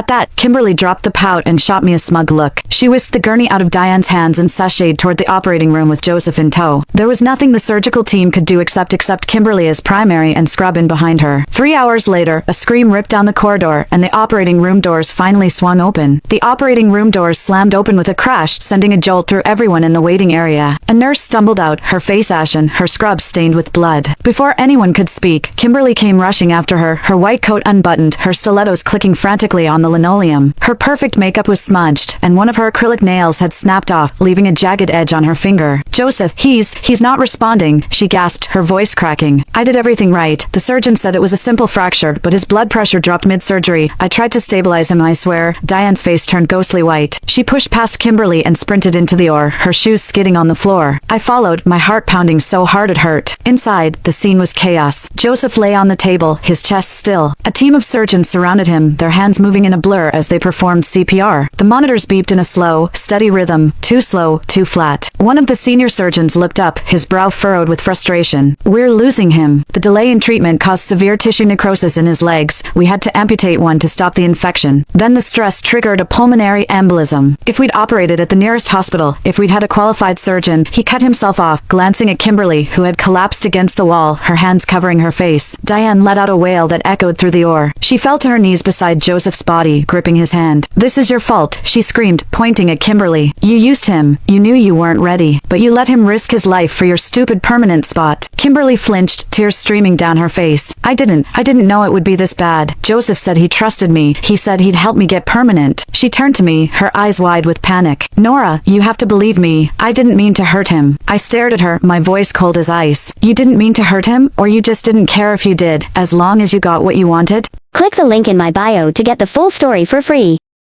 At that, Kimberly dropped the pout and shot me a smug look. She whisked the gurney out of Diane's hands and sashayed toward the operating room with Joseph in tow. There was nothing the surgical team could do except Kimberly as primary and scrub in behind her. 3 hours later, a scream ripped down the corridor, and the operating room doors finally swung open. The operating room doors slammed open with a crash, sending a jolt through everyone in the waiting area. A nurse stumbled out, her face ashen, her scrub stained with blood. Before anyone could speak, Kimberly came rushing after her, her white coat unbuttoned, her stilettos clicking frantically on the linoleum. Her perfect makeup was smudged, and one of her acrylic nails had snapped off, leaving a jagged edge on her finger. "Joseph, he's not responding," she gasped, her voice cracking. "I did everything right. The surgeon said it was a simple fracture, but his blood pressure dropped mid-surgery. I tried to stabilize him, I swear." Diane's face turned ghostly white. She pushed past Kimberly and sprinted into the OR, her shoes skidding on the floor. I followed, my heart pounding so hard it hurt. Inside, the scene was chaos. Joseph lay on the table, his chest still. A team of surgeons surrounded him, their hands moving in a blur as they performed CPR. The monitors beeped in a slow, steady rhythm, too slow, too flat. One of the senior surgeons looked up, his brow furrowed with frustration. "We're losing him. The delay in treatment caused severe tissue necrosis in his legs. We had to amputate one to stop the infection. Then the stress triggered a pulmonary embolism. If we'd operated at the nearest hospital, if we'd had a qualified surgeon." He cut himself off, glancing at Kimberly, who had collapsed against the wall, her hands covering her face. Diane let out a wail that echoed through the OR. She fell to her knees beside Joseph's body, gripping his hand. "This is your fault," she screamed, pointing at Kimberly. "You used him. You knew you weren't ready, but you let him risk his life for your stupid permanent spot." Kimberly flinched, tears streaming down her face. I didn't know it would be this bad. Joseph said he trusted me. He said he'd help me get permanent." She turned to me, her eyes wide with panic. "Nora, you have to believe me. I didn't mean to hurt him." I stared at her, my voice cold as ice. "You didn't mean to hurt him, or you just didn't care if you did, as long as you got what you wanted?" Click the link in my bio to get the full story for free.